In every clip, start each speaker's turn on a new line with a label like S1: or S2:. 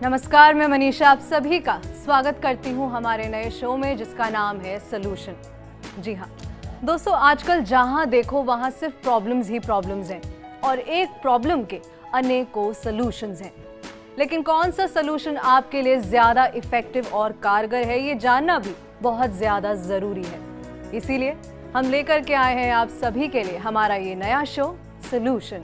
S1: नमस्कार, मैं मनीषा आप सभी का स्वागत करती हूं हमारे नए शो में जिसका नाम है सॉल्यूशन। जी हाँ दोस्तों, आजकल जहां देखो वहां सिर्फ प्रॉब्लम्स ही प्रॉब्लम्स हैं और एक प्रॉब्लम के अनेकों सॉल्यूशंस हैं। लेकिन कौन सा सॉल्यूशन आपके लिए ज्यादा इफेक्टिव और कारगर है, ये जानना भी बहुत ज्यादा जरूरी है। इसीलिए हम लेकर के आए हैं आप सभी के लिए हमारा ये नया शो सॉल्यूशन।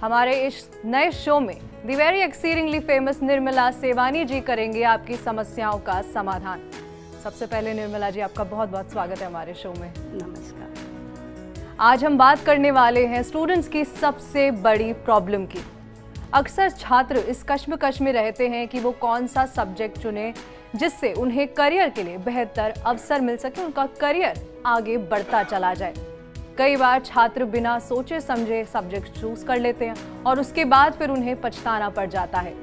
S1: हमारे इस नए शो में the very exceedingly famous Nirmala Sevani ji करेंगे आपकी समस्याओं का समाधान। सबसे पहले निर्मला जी, आपका बहुत बहुत स्वागत है हमारे शो में।
S2: नमस्कार।
S1: आज हम बात करने वाले हैं स्टूडेंट्स की सबसे बड़ी प्रॉब्लम की। अक्सर छात्र इस कश्मकश में रहते हैं कि वो कौन सा सब्जेक्ट चुने जिससे उन्हें करियर के लिए बेहतर अवसर मिल सके, उनका करियर आगे बढ़ता चला जाए। कई बार छात्र बिना सोचे समझे सब्जेक्ट चूज कर लेते हैं और उसके बाद फिर उन्हें पछताना पड़ जाता है,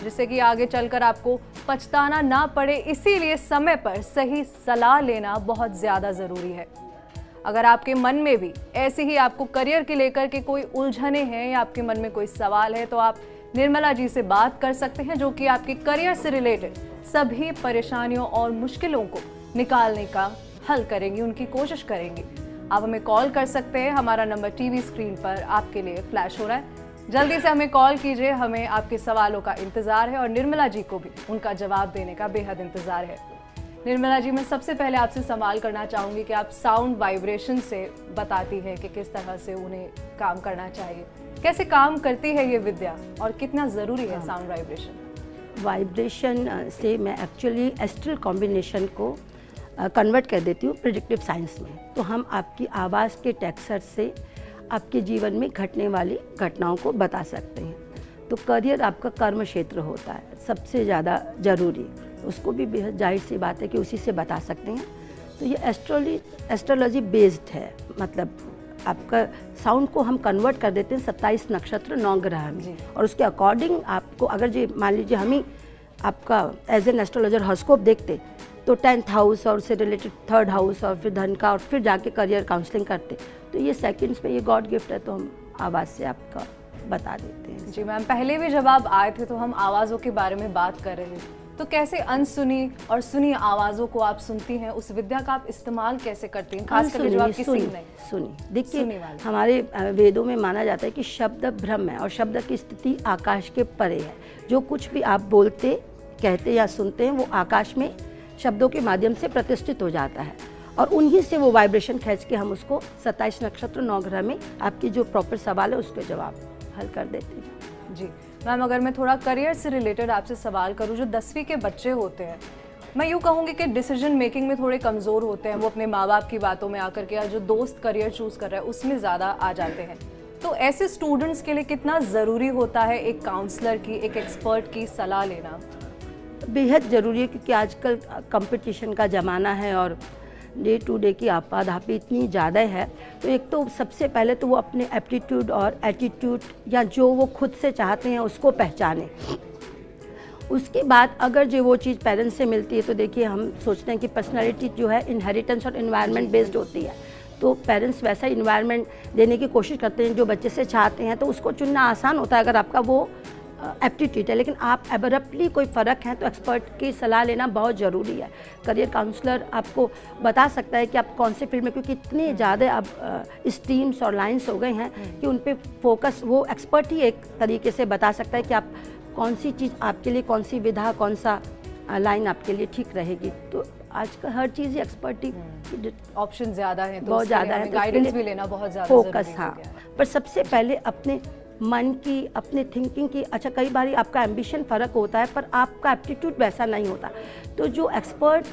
S1: जिससे कि आगे चलकर आपको पछताना ना पड़े। इसीलिए समय पर सही सलाह लेना बहुत ज्यादा जरूरी है। अगर आपके मन में भी ऐसे ही आपको करियर के लेकर के कोई उलझने हैं या आपके मन में कोई सवाल है, तो आप निर्मला जी से बात कर सकते हैं, जो कि आपके करियर से रिलेटेड सभी परेशानियों और मुश्किलों को निकालने का हल करेंगी, उनकी कोशिश करेंगी। आप हमें कॉल कर सकते हैं, हमारा नंबर टीवी स्क्रीन पर आपके लिए फ्लैश हो रहा है। जल्दी से हमें कॉल कीजिए, हमें आपके सवालों का इंतजार है और निर्मला जी को भी उनका जवाब देने का बेहद इंतजार है। निर्मला जी, मैं सबसे पहले आपसे सवाल करना चाहूंगी कि आप साउंड वाइब्रेशन से बताती हैं कि किस तरह से उन्हें काम करना चाहिए, कैसे काम करती है ये विद्या और कितना ज़रूरी है साउंड वाइब्रेशन।
S2: वाइब्रेशन से मैं एक्चुअली एस्ट्रल कॉम्बिनेशन को कन्वर्ट कर देती हूँ प्रेडिक्टिव साइंस में। तो हम आपकी आवाज़ के टेक्सचर से आपके जीवन में घटने वाली घटनाओं को बता सकते हैं। तो करियर आपका कर्म क्षेत्र होता है सबसे ज़्यादा ज़रूरी, उसको भी बेहद जाहिर सी बात है कि उसी से बता सकते हैं। तो ये एस्ट्रोलॉजी बेस्ड है, मतलब आपका साउंड को हम कन्वर्ट कर देते हैं 27 नक्षत्र 9 ग्रह में, और उसके अकॉर्डिंग आपको अगर जी मान लीजिए हम ही आपका एज एन एस्ट्रोलॉजर हॉरोस्कोप देखते तो 10th हाउस और उससे रिलेटेड 3rd हाउस और फिर धन का और फिर जाके करियर काउंसलिंग करते। तो ये सेकंड्स में ये गॉड गिफ्ट है, तो हम आवाज़ से आपका बता देते हैं।
S1: जी मैम, पहले भी जब आप आए थे तो हम आवाज़ों के बारे में बात कर रहे थे, तो कैसे अनसुनी और सुनी आवाज़ों को आप सुनती हैं, उस विद्या का आप इस्तेमाल कैसे करती हैं, खास करके जो आपकी
S2: सुनी। देखिए, हमारे वेदों में माना जाता है कि शब्द ब्रह्म है और शब्द की स्थिति आकाश के परे है। जो कुछ भी आप बोलते, कहते या सुनते हैं वो आकाश में शब्दों के माध्यम से प्रतिष्ठित हो जाता है और उन्हीं से वो वाइब्रेशन खींच के हम उसको 27 नक्षत्र 9 ग्रह में आपकी जो प्रॉपर सवाल है उसके जवाब हल कर देते हैं।
S1: जी मैम, अगर मैं थोड़ा करियर से रिलेटेड आपसे सवाल करूं, जो 10वीं के बच्चे होते हैं, मैं यूँ कहूँगी कि डिसीजन मेकिंग में थोड़े कमज़ोर होते हैं, वो अपने माँ बाप की बातों में आकर के या जो दोस्त करियर चूज़ कर रहा है उसमें ज़्यादा आ जाते हैं। तो ऐसे स्टूडेंट्स के लिए कितना ज़रूरी होता है एक काउंसलर की, एक एक्सपर्ट की सलाह लेना?
S2: बेहद ज़रूरी है, क्योंकि आजकल कंपटीशन का ज़माना है और डे टू डे की आपाधापी इतनी ज़्यादा है। तो एक तो सबसे पहले तो वो अपने एप्टीट्यूड और एटीट्यूड या जो वो खुद से चाहते हैं उसको पहचानें। उसके बाद अगर जो वो चीज़ पेरेंट्स से मिलती है, तो देखिए हम सोचते हैं कि पर्सनैलिटी जो है इनहेरिटेंस और इन्वायरमेंट बेस्ड होती है, तो पेरेंट्स वैसा इन्वायरमेंट देने की कोशिश करते हैं जो बच्चे से चाहते हैं, तो उसको चुनना आसान होता है अगर आपका वो एप्टीट्यूड है। लेकिन आप एब्रप्टली कोई फ़र्क है तो एक्सपर्ट की सलाह लेना बहुत ज़रूरी है। करियर काउंसलर आपको बता सकता है कि आप कौन से फील्ड में, क्योंकि इतने ज़्यादा अब स्ट्रीम्स और लाइंस हो गए हैं कि उन पे फोकस वो एक्सपर्ट ही एक तरीके से बता सकता है कि आप कौन सी चीज़ आपके लिए, कौन सी विधा, कौन सा लाइन आपके लिए ठीक रहेगी। तो आजकल हर चीज़ ही एक्सपर्ट ही
S1: ऑप्शन ज़्यादा है,
S2: बहुत ज़्यादा है,
S1: गाइडेंस भी लेना बहुत ज़्यादा
S2: फोकस। हाँ, पर सबसे पहले अपने मन की, अपने थिंकिंग की, अच्छा कई बार आपका एम्बिशन फ़र्क होता है पर आपका एप्टीट्यूड वैसा नहीं होता, तो जो एक्सपर्ट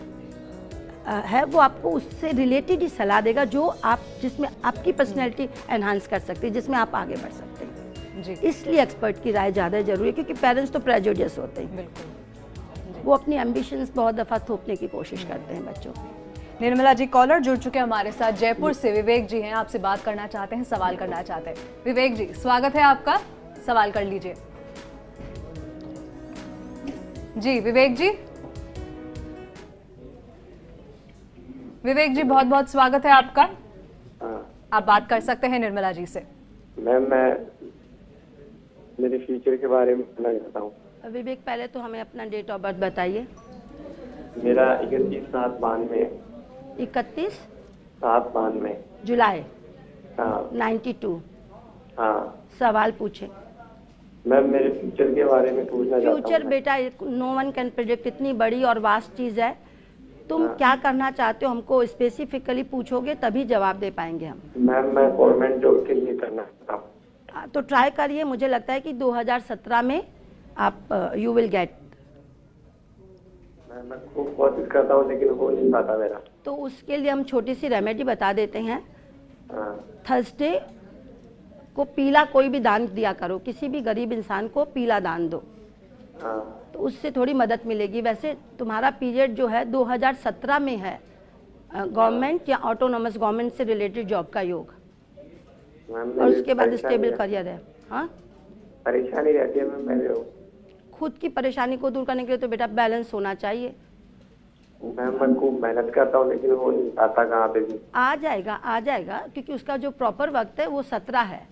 S2: है वो आपको उससे रिलेटेड ही सलाह देगा जो आप, जिसमें आपकी पर्सनैलिटी एनहांस कर सकती है, जिसमें आप आगे बढ़ सकते हैं जी। इसलिए एक्सपर्ट की राय ज़्यादा ज़रूरी है, क्योंकि पेरेंट्स तो प्रेजुडियस होते हैं, बिल्कुल वो अपनी एम्बिशंस बहुत दफ़ा थोपने की कोशिश करते हैं बच्चों को।
S1: निर्मला जी, कॉलर जुड़ चुके हैं हमारे साथ जयपुर से। विवेक जी हैं, आपसे बात करना चाहते हैं, सवाल करना चाहते हैं। विवेक जी, स्वागत है आपका, सवाल कर लीजिए। जी विवेक जी। विवेक जी, बहुत बहुत स्वागत है आपका।
S3: हाँ
S1: आप बात कर सकते हैं निर्मला जी से।
S3: मैम, मैं मेरे फ्यूचर के बारे में कहना चाहता हूँ।
S2: विवेक, पहले तो हमें अपना डेट ऑफ बर्थ बताइए।
S3: मेरा 31/7/92।
S2: 31/7/92 जुलाई
S3: हाँ
S2: 92।
S3: हाँ
S2: सवाल पूछे।
S3: मैम, मेरे फ्यूचर के बारे में पूछना चाहता हूँ।
S2: फ्यूचर बेटा नो वन कैन प्रेडिक्ट, इतनी बड़ी और वास्ट चीज़ है। तुम क्या करना चाहते हो हमको स्पेसिफिकली पूछोगे तभी जवाब दे पाएंगे हम।
S3: मैम, मैं गवर्नमेंट जॉब के लिए करना चाहता हूँ।
S2: तो ट्राई करिए, मुझे लगता है कि 2017 में आप यू विल गेट।
S3: मैं खूब कोशिश करता हूँ लेकिन हो नहीं पाता मेरा।
S2: तो उसके लिए हम छोटी सी रेमेडी बता देते हैं।
S3: हाँ
S2: थर्सडे को पीला कोई भी दान दिया करो, किसी भी गरीब इंसान को पीला दान दो,
S3: हाँ
S2: तो उससे थोड़ी मदद मिलेगी। वैसे तुम्हारा पीरियड जो है 2017 में है, गवर्नमेंट या ऑटोनॉमस गवर्नमेंट से रिलेटेड जॉब का योग,
S3: मैम,
S2: और उसके बाद
S3: परेशानी
S2: स्टेबल
S3: है।
S2: करियर है। हाँ,
S3: परेशानी रहती है मैम मेरे को।
S2: खुद की परेशानी को दूर करने के लिए तो बेटा बैलेंस होना चाहिए।
S3: मैम, मैं खूब मेहनत करता हूँ लेकिन हो नहीं पाता कहाँ पे भी।
S2: आ जाएगा क्योंकि उसका जो प्रॉपर वक्त है वो 17 है।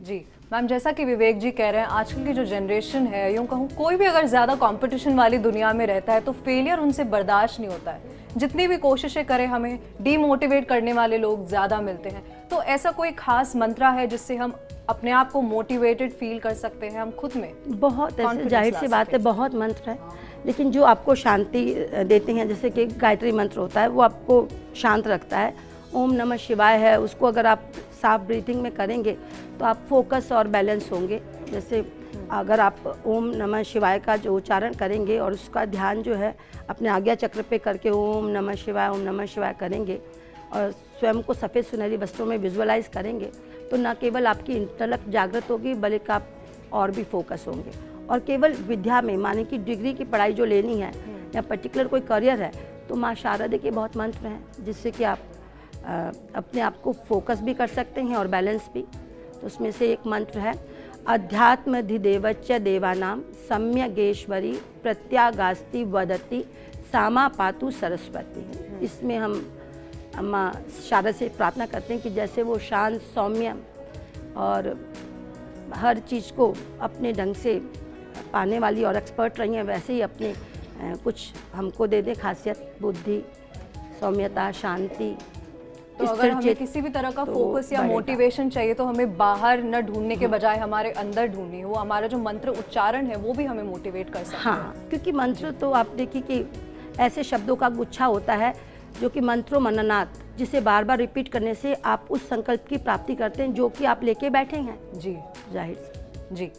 S1: जी मैम, जैसा कि विवेक जी कह रहे हैं, आजकल की जो जनरेशन है, यूँ कहूँ कोई भी अगर ज़्यादा कंपटीशन वाली दुनिया में रहता है तो फेलियर उनसे बर्दाश्त नहीं होता है। जितनी भी कोशिशें करें हमें डीमोटिवेट करने वाले लोग ज़्यादा मिलते हैं। तो ऐसा कोई खास मंत्रा है जिससे हम अपने आप को मोटिवेटेड फील कर सकते हैं हम खुद में?
S2: बहुत ऐसे
S1: Confidence
S2: जाहिर
S1: ला
S2: सी बात है, बहुत मंत्र है, लेकिन जो आपको शांति देते हैं, जैसे कि गायत्री मंत्र होता है वो आपको शांत रखता है। ओम नमः शिवाय है, उसको अगर आप साफ ब्रीथिंग में करेंगे तो आप फोकस और बैलेंस होंगे। जैसे अगर आप ओम नमः शिवाय का जो उच्चारण करेंगे और उसका ध्यान जो है अपने आज्ञा चक्र पे करके ओम नमः शिवाय करेंगे और स्वयं को सफ़ेद सुनहरी वस्त्रों में विजुअलाइज करेंगे, तो न केवल आपकी इंटेलेक्ट जागृत होगी बल्कि आप और भी फोकस होंगे। और केवल विद्या में, माने कि डिग्री की पढ़ाई जो लेनी है या पर्टिकुलर कोई करियर है, तो माँ शारदा के बहुत मंत्र हैं जिससे कि आप अपने आप को फोकस भी कर सकते हैं और बैलेंस भी। तो उसमें से एक मंत्र है, अध्यात्मधिदेवच्च देवानाम सम्यगेश्वरी प्रत्यागास्ति वदति सामा पातु सरस्वती। इसमें हम माँ शारदा से प्रार्थना करते हैं कि जैसे वो शांत, सौम्य और हर चीज़ को अपने ढंग से पाने वाली और एक्सपर्ट रही हैं, वैसे ही अपने कुछ हमको दे दे खासियत, बुद्धि, सौम्यता, शांति।
S1: तो अगर हमें किसी भी तरह का फोकस या मोटिवेशन चाहिए तो हमें बाहर न ढूंढने के बजाय हमारे अंदर ढूंढनी है। वो हमारा जो मंत्र उच्चारण है वो भी हमें मोटिवेट कर सकता है।
S2: हाँ, क्योंकि मंत्र तो आप देखिए कि ऐसे शब्दों का गुच्छा होता है जो कि मंत्रो मननात, जिसे बार बार रिपीट करने से आप उस संकल्प की प्राप्ति करते हैं जो कि आप लेके बैठे हैं।
S1: जी
S2: जाहिर से।
S1: जी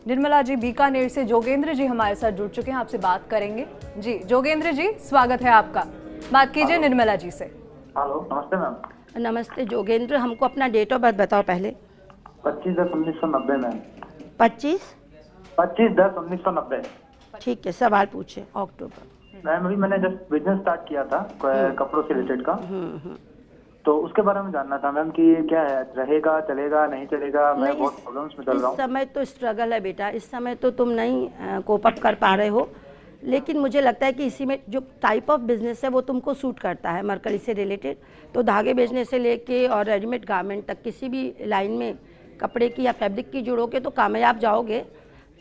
S1: निर्मला जी, बीकानेर से जोगेंद्र जी हमारे साथ जुड़ चुके हैं, आपसे बात करेंगे। जी जोगेंद्र जी, स्वागत है आपका। बात कीजिए निर्मला जी से।
S3: हेलो, नमस्ते मैम।
S2: नमस्ते जोगेंद्र, हमको अपना डेट ऑफ बर्थ बताओ पहले।
S3: 25/10/1990 मैम।
S2: 25/10/1990। ठीक है, सवाल पूछे। अक्टूबर।
S3: मैम, अभी मैंने जस्ट बिजनेस स्टार्ट किया था कपड़ों से रिलेटेड का, तो उसके बारे में जानना था मैम कि क्या है, रहेगा, चलेगा, नहीं चलेगा। मैं बहुत प्रॉब्लम्स में चल रहा हूँ।
S2: इस समय तो स्ट्रगल है बेटा, इस समय तो तुम नहीं कोप अप कर पा रहे हो, लेकिन मुझे लगता है कि इसी में जो टाइप ऑफ बिजनेस है वो तुमको सूट करता है मरकरी से रिलेटेड। तो धागे बेचने से लेके और रेडीमेड गारमेंट तक किसी भी लाइन में कपड़े की या फैब्रिक की जुड़ोगे तो कामयाब जाओगे।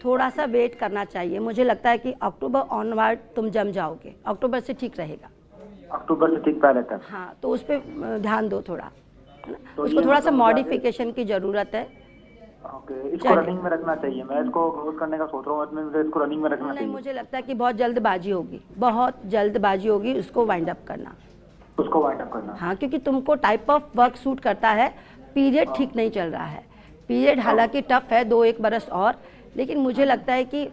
S2: थोड़ा सा वेट करना चाहिए, मुझे लगता है कि अक्टूबर ऑनवर्ड तुम जम जाओगे। अक्टूबर से ठीक रहेगा।
S3: अक्टूबर से ठीक पा रहता है।
S2: हाँ, तो उस पर ध्यान दो थोड़ा, है ना?
S3: तो
S2: उसको थोड़ा सा मॉडिफिकेशन की ज़रूरत है।
S3: ओके, इसको रनिंग में रखना चाहिए। मैं इसको क्लोज करने का सोच रहा हूँ, मुझे इसको रनिंग में रखना
S2: नहीं,
S3: चाहिए।
S2: मुझे लगता है कि बहुत जल्दबाजी होगी, बहुत जल्दबाजी होगी। उसको वाइंड अप करना,
S3: उसको वाइंड अप करना।
S2: हाँ, क्योंकि तुमको टाइप ऑफ वर्क सूट करता है। पीरियड ठीक नहीं चल रहा है, पीरियड हालांकि टफ है 2-1 बरस और, लेकिन मुझे लगता है कि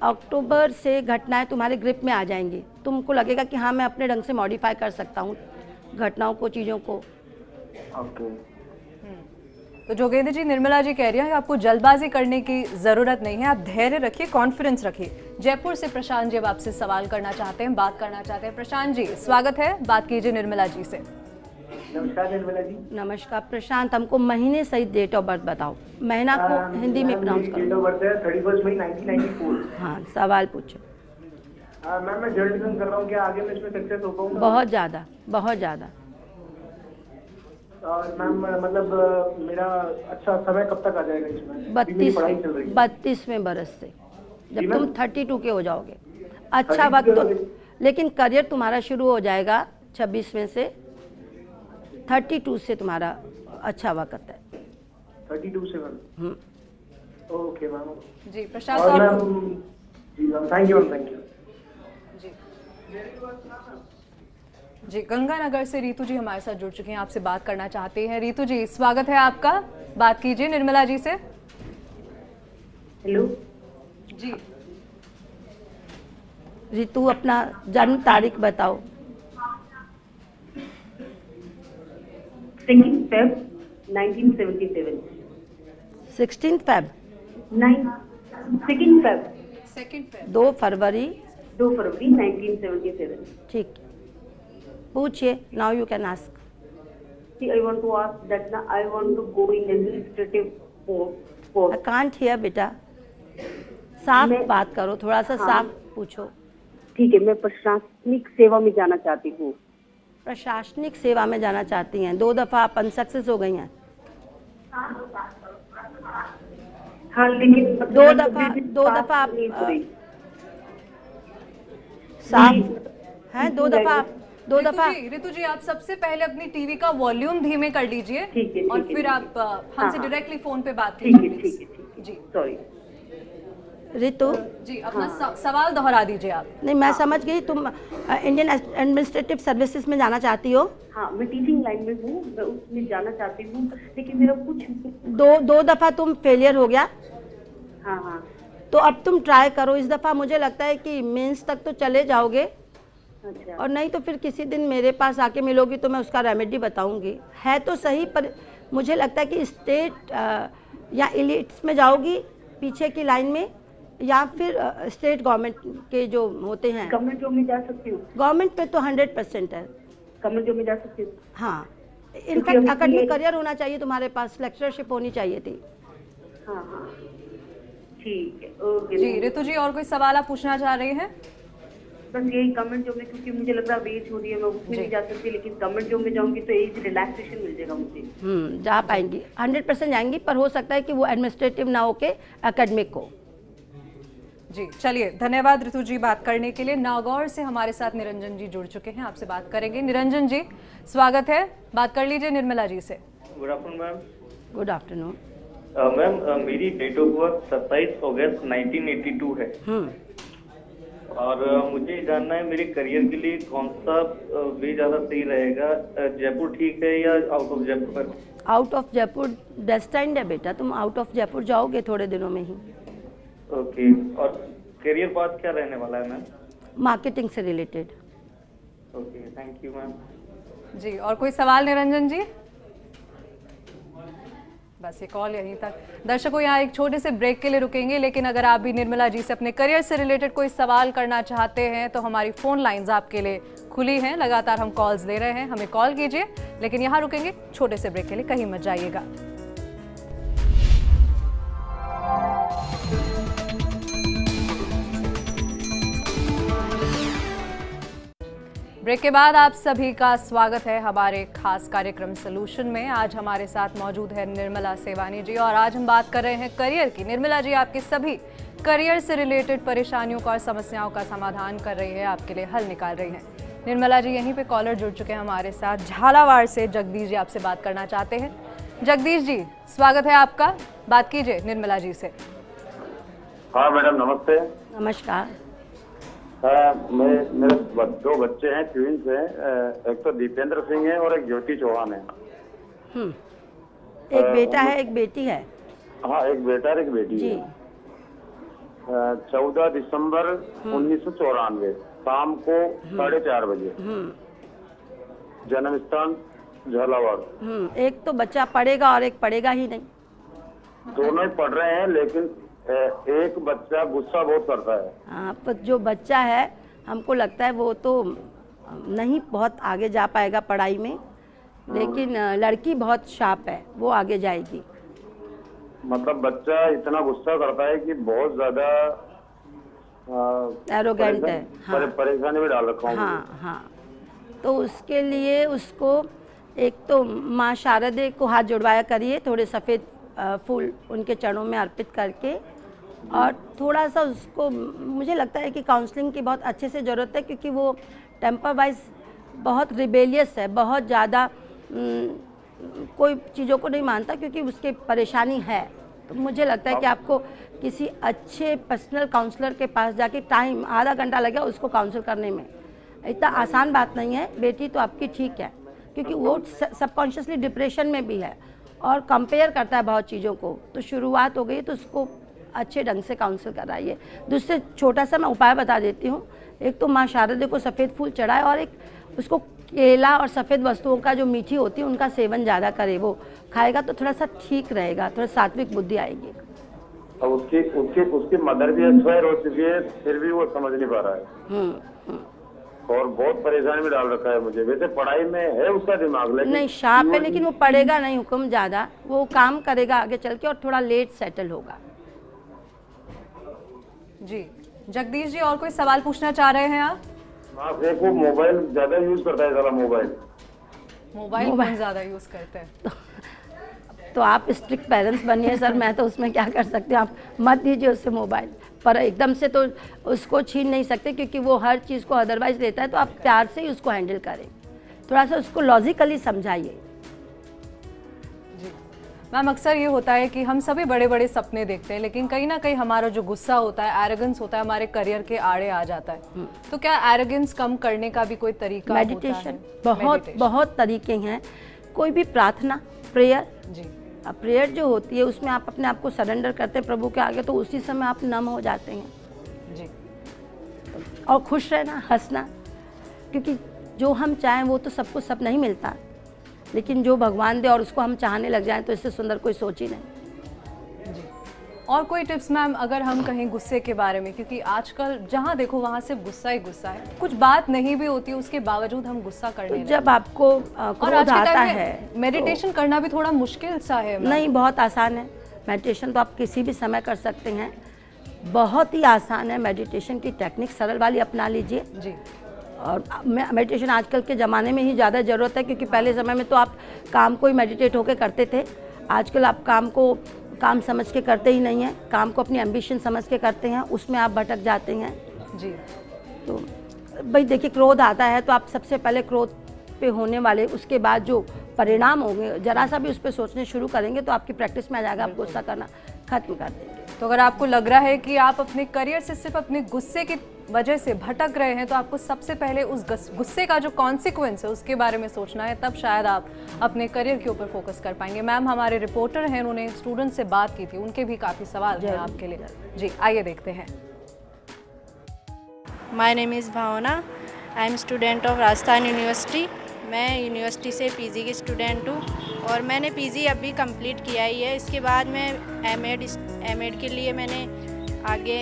S2: अक्टूबर से घटनाएं तुम्हारे ग्रिप में आ जाएंगी। तुमको लगेगा कि हाँ, मैं अपने ढंग से मॉडिफाई कर सकता हूँ घटनाओं को, चीज़ों को।
S3: ओके।
S1: तो जोगेंद्र जी, निर्मला जी कह रही है कि आपको जल्दबाजी करने की जरूरत नहीं है, आप धैर्य रखिए, कॉन्फिडेंस रखिए। जयपुर से प्रशांत जी अब आपसे सवाल करना चाहते हैं, बात करना चाहते हैं। प्रशांत जी, स्वागत है, बात कीजिए निर्मला जी से।
S3: नमस्कार निर्मला जी।
S2: नमस्कार प्रशांत, हमको महीने सहित डेट ऑफ बर्थ बताओ। महीना को हिंदी में प्रोनाउंस करो।
S3: डेट ऑफ बर्थ है 31 मई 1994।
S2: हाँ, सवाल पूछो।
S3: मैम मैं जर्नलिज्म कर रहा हूँ, क्या आगे मैं इसमें सक्सेस हो पाऊंगा?
S2: बहुत ज़्यादा, बहुत ज़्यादा।
S3: और मैम मतलब मेरा अच्छा समय कब तक आ जाएगा इसमें? मेरी पढ़ाई चल रही है
S2: 32वें बरस से, जब तुम 32 के हो जाओगे। अच्छा वक्त तो, लेकिन करियर तुम्हारा शुरू हो जाएगा 26वें से, 32 से तुम्हारा अच्छा वक्त है।
S3: 32 से मैम? Okay ma'am.
S1: जी प्रशांत
S3: और
S1: और
S3: मैम, जी ma'am, thank you ma'am, thank you.
S1: जी जी गंगानगर से रीतू जी हमारे साथ जुड़ चुके हैं, आपसे बात करना चाहते हैं। रीतू जी स्वागत है आपका, बात कीजिए निर्मला जी से।
S4: हेलो
S1: जी
S2: ऋतु, अपना जन्म तारीख बताओ।
S4: 2 Feb 1977।
S2: 16 फेब
S4: 2 Feb
S2: 2 फरवरी
S4: 2 फरवरी 1977।
S2: ठीक, पूछिए। Now you can ask.
S4: See, I want to ask that now I want to go in administrative post.
S2: I can't hear बेटा, साफ बात करो, थोड़ा सा
S4: हाँ।
S2: साफ पूछो।
S4: ठीक है, मैं प्रशासनिक सेवा में जाना चाहती हूँ।
S2: प्रशासनिक सेवा में जाना चाहती हैं, 2 दफ़ा आप अनसक्सेस हो गई हैं।
S4: हाँ लेकिन
S2: दो दफ़ा आप साफ हैं, 2 दफ़ा 2 दफ़ा।
S1: ऋतु जी आप सबसे पहले अपनी टीवी का वॉल्यूम धीमे कर लीजिए
S4: ठीक है,
S1: और
S4: ठीक है,
S1: फिर
S4: ठीक
S1: आप हमसे
S4: हाँ,
S1: डायरेक्टली फोन पे बात
S4: ठीक है,
S1: कीजिए
S4: ठीक है,
S1: प्लीज।
S4: ठीक है।
S1: जी
S4: सॉरी।
S2: ऋतु,
S1: जी अपना सवाल दोहरा दीजिए आप।
S2: नहीं मैं समझ गई, तुम इंडियन एडमिनिस्ट्रेटिव सर्विसेज में जाना चाहती हो।
S4: हाँ मैं टीचिंग लाइन में हूँ, मैं उसमें जाना चाहती हूँ, लेकिन मेरा कुछ
S2: दो दफ़ा तुम फेलियर हो गया,
S4: हाँ हाँ
S2: तो अब तुम ट्राई करो। इस दफ़ा मुझे लगता है कि मेंस तक तो चले जाओगे,
S4: अच्छा
S2: और नहीं तो फिर किसी दिन मेरे पास आके मिलोगी तो मैं उसका रेमेडी बताऊंगी। है तो सही, पर मुझे लगता है कि स्टेट या एलिट्स में जाओगी पीछे की लाइन में, या फिर स्टेट गवर्नमेंट के जो होते हैं।
S4: गवर्नमेंट जॉब में जा सकती हूँ?
S2: गवर्नमेंट पे तो 100% है।
S4: गवर्नमेंट जॉब में जा सकती हूँ?
S2: हाँ, इनफैक्ट अकेडमिक करियर होना चाहिए तुम्हारे पास, लेक्चरशिप होनी चाहिए थी।
S4: हाँ हाँ ठीक है, ओके।
S1: जी ऋतु जी और कोई सवाल आप पूछना चाह रही हैं?
S4: बस यही गवर्नमेंट जॉब में, क्योंकि मुझे लग रहा है एज हो रही है, मैं उसमें नहीं जा सकती, लेकिन गवर्नमेंट जॉब में जाऊंगी तो एज रिलैक्सेशन मिल जाएगा मुझे।
S2: जा पाएंगी, 100% जाएंगी, पर हो सकता है कि वो एडमिनिस्ट्रेटिव ना होके एकेडमिक हो।
S1: जी चलिए, धन्यवाद ऋतु जी बात करने के लिए। नागौर से हमारे साथ निरंजन जी जुड़ चुके हैं, आपसे बात करेंगे। निरंजन जी स्वागत है, बात कर लीजिए निर्मला जी से।
S5: Good afternoon ma'am.
S2: Good afternoon
S5: ma'am, मेरी डेट ऑफ बर्थ 27 अगस्त 1982 है, और मुझे जानना है मेरे करियर के लिए कौन सा वे ज़्यादा सही रहेगा, जयपुर ठीक है या out of Jaipur?
S2: Out of Jaipur destined है बेटा, तुम आउट ऑफ जयपुर जाओगे थोड़े दिनों में ही।
S5: ओके, और करियर पाथ क्या रहने वाला है मैम?
S2: मार्केटिंग से related.
S5: Okay, thank you ma'am.
S1: जी और कोई सवाल निरंजन जी? बस ये कॉल यहीं तक। दर्शकों यहाँ एक छोटे से ब्रेक के लिए रुकेंगे, लेकिन अगर आप भी निर्मला जी से अपने करियर से रिलेटेड कोई सवाल करना चाहते हैं तो हमारी फोन लाइंस आपके लिए खुली हैं, लगातार हम कॉल्स ले रहे हैं, हमें कॉल कीजिए। लेकिन यहाँ रुकेंगे छोटे से ब्रेक के लिए, कहीं मत जाइएगा। ब्रेक के बाद आप सभी का स्वागत है हमारे खास कार्यक्रम सोल्यूशन में। आज हमारे साथ मौजूद है निर्मला सेवानी जी, और आज हम बात कर रहे हैं करियर की। निर्मला जी आपके सभी करियर से रिलेटेड परेशानियों का और समस्याओं का समाधान कर रही है, आपके लिए हल निकाल रही हैं। निर्मला जी यहीं पे कॉलर जुड़ चुके हैं हमारे साथ, झालावाड़ से जगदीश जी आपसे बात करना चाहते हैं। जगदीश जी स्वागत है आपका, बात कीजिए निर्मला जी से।
S6: हाँ मैडम नमस्ते।
S2: नमस्कार।
S6: मेरे 2 बच्चे हैं, ट्विंस हैं, एक तो दीपेंद्र सिंह है और एक ज्योति चौहान है।
S2: एक बेटा है, एक बेटी है।
S6: हाँ, एक बेटा और एक बेटी
S2: जी।
S6: है। 14 दिसंबर 1994 शाम को 4:30 बजे, जन्म स्थान झालावाड़।
S2: एक तो बच्चा पढ़ेगा और एक पढ़ेगा ही नहीं।
S6: दोनों ही पढ़ रहे हैं, लेकिन एक बच्चा गुस्सा बहुत करता है।
S2: हाँ, पर जो बच्चा है हमको लगता है वो तो नहीं बहुत आगे जा पाएगा पढ़ाई में, लेकिन लड़की बहुत शार्प है, वो आगे जाएगी।
S6: मतलब बच्चा इतना गुस्सा करता है कि बहुत ज्यादा
S2: एरोगेंट है। हाँ,
S6: परेशानी में डाल रखा हूँ।
S2: हाँ हाँ, तो उसके लिए उसको एक तो माँ शारदे को हाथ जुड़वाया करिए, थोड़े सफ़ेद फूल उनके चरणों में अर्पित करके, और थोड़ा सा उसको, मुझे लगता है कि काउंसलिंग की बहुत अच्छे से ज़रूरत है, क्योंकि वो टेम्पर वाइज बहुत रिबेलियस है, बहुत ज़्यादा कोई चीज़ों को नहीं मानता, क्योंकि उसकी परेशानी है। तो मुझे लगता है कि आपको किसी अच्छे पर्सनल काउंसलर के पास जाके, टाइम आधा घंटा लगेगा उसको काउंसिल करने में, इतना आसान बात नहीं है। बेटी तो आपकी ठीक है, क्योंकि वो सबकॉन्शियसली डिप्रेशन में भी है और कंपेयर करता है बहुत चीज़ों को, तो शुरुआत हो गई, तो उसको अच्छे ढंग से काउंसिल कराइए। दूसरे छोटा सा मैं उपाय बता देती हूँ। एक तो माँ शारदे को सफ़ेद फूल चढ़ाए, और एक उसको केला और सफ़ेद वस्तुओं का जो मीठी होती है उनका सेवन ज़्यादा करे। वो खाएगा तो थोड़ा सा ठीक रहेगा, थोड़ा सात्विक बुद्धि आएगी।
S6: और उसकी मदर भी एक्सपायर हो चुकी है, फिर भी वो समझ नहीं पा रहा है। और बहुत परेशानी में डाल रखा है मुझे। वैसे पढ़ाई में है उसका दिमाग, लेकिन
S2: नहीं शार्प है, लेकिन वो पढ़ेगा नहीं हुक्म ज़्यादा, वो काम करेगा आगे चल के और थोड़ा लेट सेटल होगा।
S1: जी जगदीश जी, और कोई सवाल पूछना चाह रहे हैं आप?
S6: हाँ, देखो मोबाइल ज्यादा यूज करता है, मोबाइल
S1: फोन ज्यादा यूज करते हैं।
S2: तो आप स्ट्रिक्ट पेरेंट्स बनिए सर, मैं तो उसमें क्या कर सकती हूँ। आप मत दीजिए उससे मोबाइल, पर एकदम से तो उसको छीन नहीं सकते, क्योंकि वो हर चीज़ को अदरवाइज लेता है। तो आप प्यार से ही उसको हैंडल करें, थोड़ा सा उसको लॉजिकली समझाइए।
S1: जी मैम, अक्सर ये होता है कि हम सभी बड़े बड़े सपने देखते हैं, लेकिन कहीं ना कहीं हमारा जो गुस्सा होता है, एरोगेंस होता है, हमारे करियर के आड़े आ जाता है। तो क्या एरोगेंस कम करने का भी कोई तरीका
S2: मेडिटेशन, बहुत तरीके हैं। कोई भी प्रार्थना, प्रेयर,
S1: जी
S2: प्रेयर जो होती है उसमें आप अपने आप को सरेंडर करते हैं प्रभु के आगे, तो उसी समय आप नम हो जाते हैं।
S1: जी,
S2: और खुश रहना, हंसना, क्योंकि जो हम चाहें वो तो सबको सब नहीं मिलता, लेकिन जो भगवान दे और उसको हम चाहने लग जाएं तो इससे सुंदर कोई सोच ही नहीं।
S1: जी, और कोई टिप्स मैम अगर हम कहीं गुस्से के बारे में, क्योंकि आजकल जहाँ देखो वहाँ सिर्फ गुस्सा ही गुस्सा है, कुछ बात नहीं भी होती उसके बावजूद हम गुस्सा करने
S2: तो जब आपको क्रोध आता है,
S1: मेडिटेशन तो करना भी थोड़ा मुश्किल सा है।
S2: नहीं, बहुत आसान है। मेडिटेशन तो आप किसी भी समय कर सकते हैं, बहुत ही आसान है। मेडिटेशन की टेक्निक सरल वाली अपना लीजिए
S1: जी।
S2: और मेडिटेशन आजकल के ज़माने में ही ज़्यादा ज़रूरत है, क्योंकि पहले समय में तो आप काम को ही मेडिटेट होकर करते थे। आजकल आप काम को काम समझ के करते ही नहीं हैं, काम को अपनी एम्बिशन समझ के करते हैं, उसमें आप भटक जाते हैं।
S1: जी,
S2: तो भाई देखिए, क्रोध आता है तो आप सबसे पहले क्रोध पे होने वाले उसके बाद जो परिणाम होंगे, जरा सा भी उस पर सोचने शुरू करेंगे तो आपकी प्रैक्टिस में आ जाएगा, आप गुस्सा करना खत्म कर देंगे।
S1: तो अगर आपको लग रहा है कि आप अपने करियर से सिर्फ अपने गुस्से की वजह से भटक रहे हैं, तो आपको सबसे पहले उस गुस्से का जो कॉन्सिक्वेंस है उसके बारे में सोचना है, तब शायद आप अपने करियर के ऊपर फोकस कर पाएंगे। मैम हमारे रिपोर्टर हैं, उन्होंने स्टूडेंट से बात की थी, उनके भी काफ़ी सवाल हैं आपके लिए। जी आइए देखते हैं।
S7: My name is Bhavna, I am student of Rajasthan university. मैं यूनिवर्सिटी से पीजी की स्टूडेंट हूँ और मैंने पीजी अभी कंप्लीट किया ही है। इसके बाद मैं एमएड के लिए मैंने आगे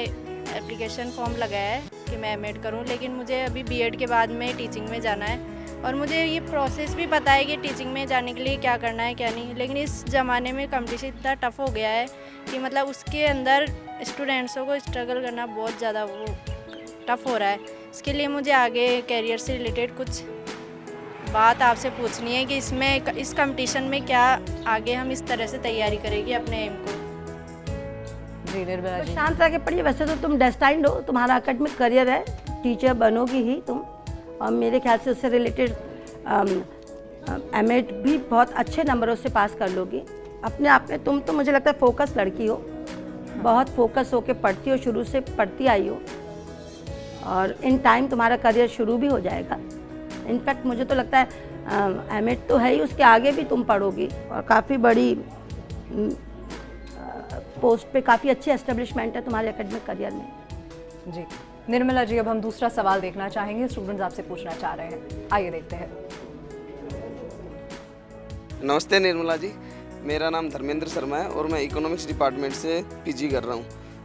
S7: एप्लीकेशन फॉर्म लगाया है कि मैं एमएड करूँ, लेकिन मुझे अभी बीएड के बाद में टीचिंग में जाना है और मुझे ये प्रोसेस भी पता है कि टीचिंग में जाने के लिए क्या करना है क्या नहीं। लेकिन इस ज़माने में कंपटीशन इतना टफ हो गया है कि मतलब उसके अंदर स्टूडेंट्सों को स्ट्रगल करना बहुत ज़्यादा वो टफ हो रहा है। इसके लिए मुझे आगे कैरियर से रिलेटेड कुछ बात आपसे पूछनी है कि इसमें इस कंपटीशन में क्या आगे हम इस तरह से तैयारी करेंगे अपने एम को।
S1: जी निर्मला जी,
S2: शांत रह के पढ़िए। वैसे तो तुम डेस्टाइन्ड हो, तुम्हारा एकेडमिक करियर है, टीचर बनोगी ही तुम, और मेरे ख्याल से उससे रिलेटेड एमएड भी बहुत अच्छे नंबरों से पास कर लोगी। अपने आप में तुम तो मुझे लगता है फोकस लड़की हो, बहुत फोकस होके पढ़ती हो, शुरू से पढ़ती आई हो और इन टाइम तुम्हारा करियर शुरू भी हो जाएगा। इनफैक्ट मुझे तो लगता है एमएड तो है ही, उसके आगे भी तुम पढ़ोगी और काफ़ी बड़ी पोस्ट पे, काफ़ी अच्छी एस्टेब्लिशमेंट है तुम्हारे एकेडमिक करियर में।
S1: जी निर्मला जी, अब हम दूसरा सवाल देखना चाहेंगे, स्टूडेंट्स आपसे पूछना चाह रहे हैं, आइए देखते हैं।
S8: नमस्ते निर्मला जी, मेरा नाम धर्मेंद्र शर्मा है और मैं इकोनॉमिक्स डिपार्टमेंट से पीजी कर रहा हूँ।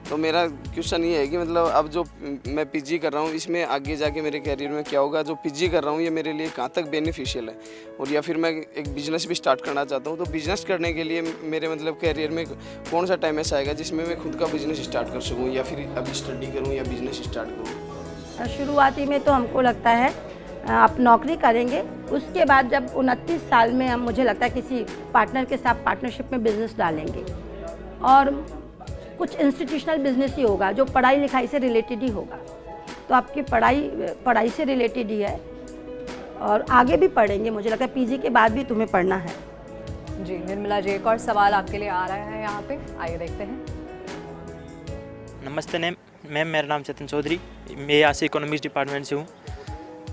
S8: तो मेरा क्वेश्चन ये है कि मतलब अब जो मैं पीजी कर रहा हूँ इसमें आगे जाके मेरे करियर में क्या होगा, जो पीजी कर रहा हूँ ये मेरे लिए कहाँ तक बेनिफिशियल है, और या फिर मैं एक बिजनेस भी स्टार्ट करना चाहता हूँ। तो बिजनेस करने के लिए मेरे मतलब करियर में कौन सा टाइम ऐसा आएगा जिसमें मैं खुद का बिजनेस स्टार्ट कर सकूँ, या फिर अभी स्टडी करूँ या बिजनेस स्टार्ट करूँ?
S2: शुरुआती में तो हमको लगता है आप नौकरी करेंगे, उसके बाद जब 29 साल में हम, मुझे लगता है किसी पार्टनर के साथ पार्टनरशिप में बिजनेस डालेंगे, और कुछ इंस्टीट्यूशनल बिजनेस ही होगा जो पढ़ाई लिखाई से रिलेटेड ही होगा। तो आपकी पढ़ाई से रिलेटेड ही है, और आगे भी पढ़ेंगे, मुझे लगता है पीजी के बाद भी तुम्हें पढ़ना है।
S1: जी निर्मला जी, एक और सवाल आपके लिए आ रहा है यहाँ पे, आइए देखते हैं।
S9: नमस्ते मैम, मेरा नाम चेतन चौधरी, मैं यहाँ से इकोनॉमिक्स डिपार्टमेंट से हूँ।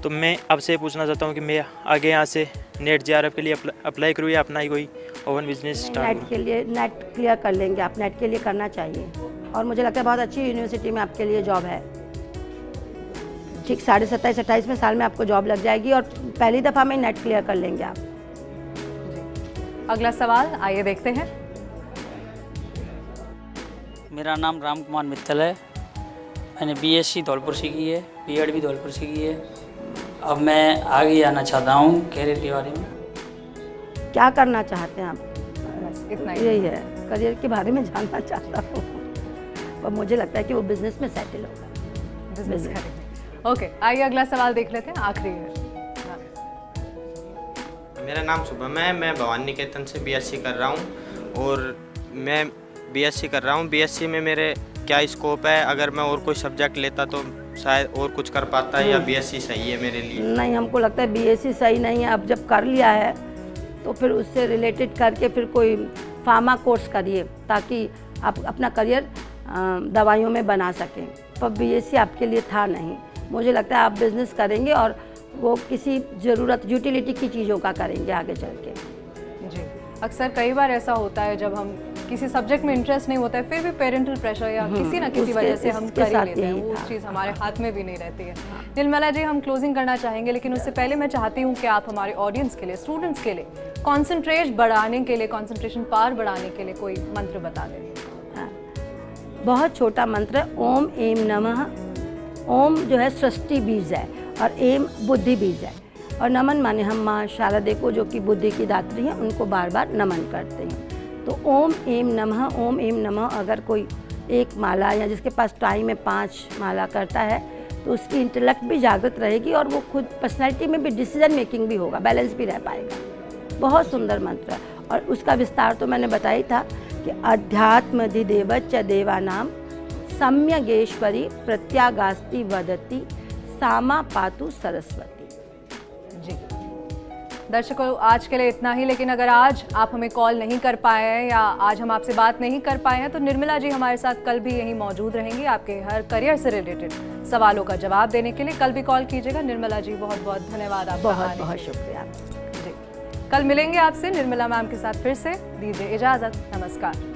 S9: तो मैं आपसे पूछना चाहता हूँ कि मैं आगे यहाँ से नेट जेआरएफ के लिए अप्लाई करूँ या अपना ही कोई ओवन बिजनेस स्टार्ट करूँ?
S2: नेट के लिए नेट क्लियर कर लेंगे आप, नेट के लिए करना चाहिए, और मुझे लगता है बहुत अच्छी यूनिवर्सिटी में आपके लिए जॉब है। ठीक 27-28 साल में आपको जॉब लग जाएगी, और पहली दफ़ा में नेट क्लियर कर लेंगे आप।
S1: अगला सवाल आइए देखते हैं।
S10: मेरा नाम राम कुमार मित्तल है, मैंने बीएससी धौलपुर से की है, बीएड भी धौलपुर से की है। अब मैं आगे आना चाहता हूँ करियर के बारे में।
S2: क्या करना चाहते हैं आप?
S1: इतना
S2: यही है, करियर के बारे में जानना चाहता हूँ, और मुझे लगता है कि वो बिजनेस में सेटल होगा।
S1: बिजनेस करेंगे। ओके, आइए अगला सवाल देख लेते हैं, आखिरी है।
S11: मेरा नाम शुभम है, मैं भवानी निकेतन से बीएससी कर रहा हूँ, और मैं बीएससी कर रहा हूँ। बीएससी में मेरे क्या स्कोप है? अगर मैं और कोई सब्जेक्ट लेता तो शायद और कुछ कर पाता है, या बीएससी सही है मेरे लिए?
S2: नहीं, हमको लगता है बीएससी सही नहीं है। अब जब कर लिया है तो फिर उससे रिलेटेड करके फिर कोई फार्मा कोर्स करिए, ताकि आप अपना करियर दवाइयों में बना सकें। पर बीएससी आपके लिए था नहीं। मुझे लगता है आप बिज़नेस करेंगे, और वो किसी ज़रूरत यूटिलिटी की चीज़ों का करेंगे आगे चल के।
S1: जी, अक्सर कई बार ऐसा होता है जब हम किसी सब्जेक्ट में इंटरेस्ट नहीं होता है, फिर भी पेरेंटल प्रेशर या किसी ना किसी वजह से हम कर ही लेते हैं, वो उस चीज़ हमारे हाथ में भी नहीं रहती है। निर्मला जी, हम क्लोजिंग करना चाहेंगे, लेकिन उससे पहले मैं चाहती हूँ कि आप हमारे ऑडियंस के लिए, स्टूडेंट्स के लिए कॉन्सेंट्रेशन बढ़ाने के लिए, कॉन्सेंट्रेशन पावर बढ़ाने के लिए कोई मंत्र बता दें।
S2: बहुत छोटा मंत्र है, ओम एम नमः। ओम जो है सृष्टि बीज है, और एम बुद्धि बीज है, और नमन माने हम माँ शारदे को, जो कि बुद्धि की दात्री हैं, उनको बार बार नमन करते हैं। तो ओम एम नमः, ओम एम नमः अगर कोई एक माला, या जिसके पास टाइम है 5 माला करता है, तो उसकी इंटेलेक्ट भी जागृत रहेगी, और वो खुद पर्सनैलिटी में भी डिसीजन मेकिंग भी होगा, बैलेंस भी रह पाएगा। बहुत सुंदर मंत्र है, और उसका विस्तार तो मैंने बताया था कि अध्यात्मधिदेवच देवानाम सम्यगेश्वरी प्रत्यागास्ति वदति सामा पातु सरस्वती।
S1: जी दर्शकों, आज के लिए इतना ही, लेकिन अगर आज आप हमें कॉल नहीं कर पाए हैं या आज हम आपसे बात नहीं कर पाए हैं, तो निर्मला जी हमारे साथ कल भी यहीं मौजूद रहेंगी आपके हर करियर से रिलेटेड सवालों का जवाब देने के लिए। कल भी कॉल कीजिएगा। निर्मला जी, बहुत बहुत धन्यवाद आपका।
S2: बहुत बहुत शुक्रिया
S1: जी। कल मिलेंगे आपसे निर्मला मैम के साथ फिर से। दीजिए इजाज़त, नमस्कार।